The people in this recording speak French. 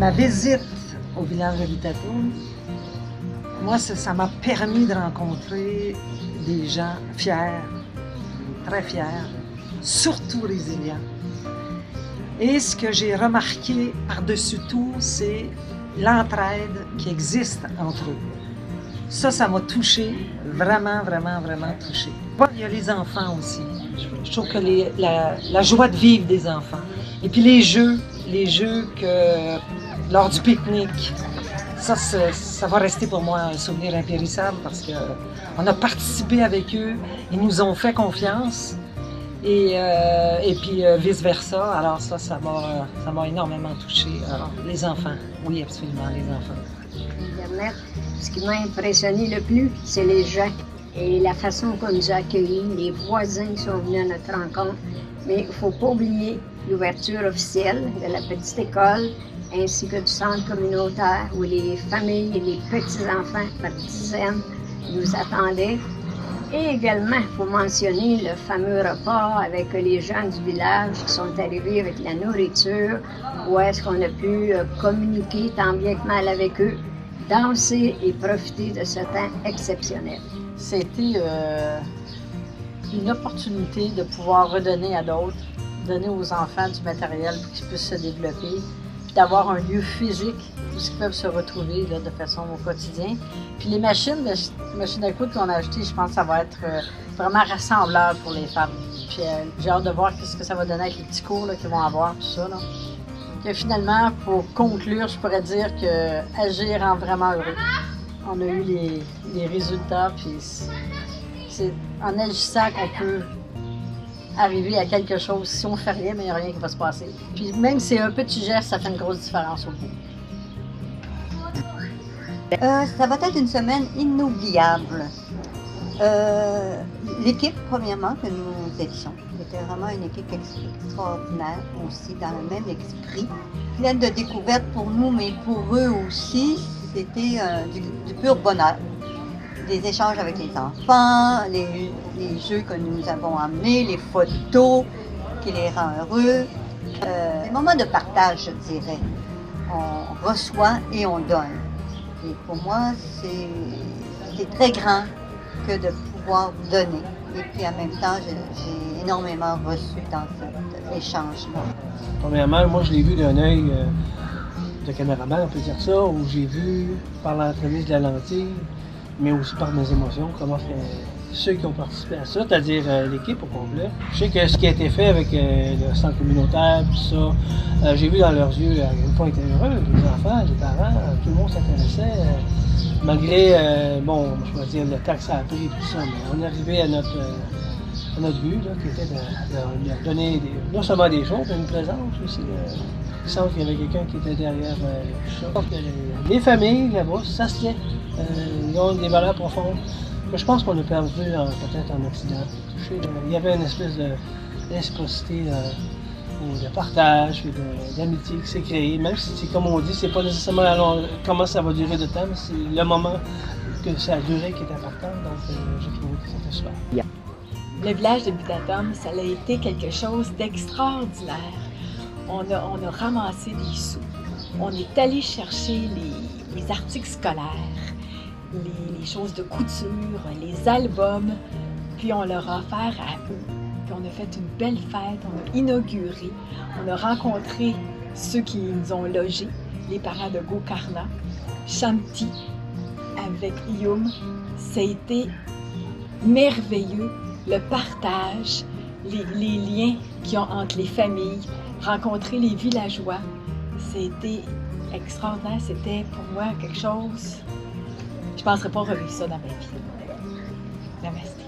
Ma visite au village de Vitatoum, moi, ça m'a permis de rencontrer des gens fiers, très fiers, surtout résilients. Et ce que j'ai remarqué par-dessus tout, c'est l'entraide qui existe entre eux. Ça m'a touchée, vraiment, vraiment, vraiment touchée. Il y a les enfants aussi. Je trouve que la joie de vivre des enfants. Et puis les jeux que lors du pique-nique, ça va rester pour moi un souvenir impérissable parce qu'on a participé avec eux, ils nous ont fait confiance et puis vice-versa. Alors ça m'a énormément touchée. Alors, les enfants, oui, absolument, les enfants. Internet, ce qui m'a impressionné le plus, c'est les gens et la façon qu'on nous a accueillis, les voisins qui sont venus à notre rencontre. Mais il ne faut pas oublier l'ouverture officielle de la petite école ainsi que du centre communautaire où les familles et les petits-enfants par dizaines nous attendaient. Et également, il faut mentionner le fameux repas avec les gens du village qui sont arrivés avec la nourriture, où est-ce qu'on a pu communiquer tant bien que mal avec eux, danser et profiter de ce temps exceptionnel. C'était une opportunité de pouvoir redonner à d'autres, donner aux enfants du matériel pour qu'ils puissent se développer, puis d'avoir un lieu physique où ils peuvent se retrouver là, de façon au quotidien. Puis les machines à coudre qu'on a achetées, je pense que ça va être vraiment rassembleur pour les femmes. Puis j'ai hâte de voir ce que ça va donner avec les petits cours qu'ils vont avoir, tout ça. Là. Que finalement, pour conclure, je pourrais dire que Agir rend vraiment heureux. On a eu les résultats, puis c'est en agissant qu'on peut arriver à quelque chose. Si on ne fait rien, mais il n'y a rien qui va se passer. Puis même si c'est un petit geste, ça fait une grosse différence au bout. Ça va être une semaine inoubliable. L'équipe, premièrement, que nous étions, était vraiment une équipe extraordinaire aussi, dans le même esprit. Pleine de découvertes pour nous, mais pour eux aussi, c'était du pur bonheur. Des échanges avec les enfants, les jeux que nous avons amenés, les photos qui les rend heureux. Des moments de partage, je dirais. On reçoit et on donne. Et pour moi, c'est très grand que de pouvoir donner. Et puis en même temps, j'ai énormément reçu dans cet échange-là. Premièrement, moi je l'ai vu d'un œil de caméraman, on peut dire ça, où j'ai vu par l'entremise de la lentille, mais aussi par mes émotions, comment ceux qui ont participé à ça, c'est-à-dire l'équipe au complet. Je sais que ce qui a été fait avec le centre communautaire, tout ça, j'ai vu dans leurs yeux à quel point ils étaient heureux, les enfants, les parents, tout le monde s'intéressait. Malgré, je vais dire, le temps que ça a pris, tout ça, mais on est arrivé à notre but, là, qui était de donner non seulement des choses, mais une présence aussi. Il semble qu'il y avait quelqu'un qui était derrière tout ça. Les familles, là-bas, ça se tient. Ils ont des valeurs profondes. Je pense qu'on a perdu peut-être en Occident. Il y avait une espèce de réciprocité de partage, d'amitié qui s'est créée. Même si, c'est comme on dit, c'est pas nécessairement comment ça va durer de temps, mais c'est le moment que ça a duré qui est important. Donc, j'ai trouvé que c'était super. Le village de Vitatoum, ça a été quelque chose d'extraordinaire. On a ramassé des sous. On est allé chercher les articles scolaires, les choses de couture, les albums, puis on leur a offert à eux. Puis on a fait une belle fête, on a inauguré, on a rencontré ceux qui nous ont logés, les parents de Gokarna, Shanti, avec Iyum. Ça a été merveilleux, le partage, les liens qu'il y a entre les familles, rencontrer les villageois. C'était extraordinaire, c'était pour moi quelque chose, je ne penserais pas revivre ça dans ma vie. Namaste.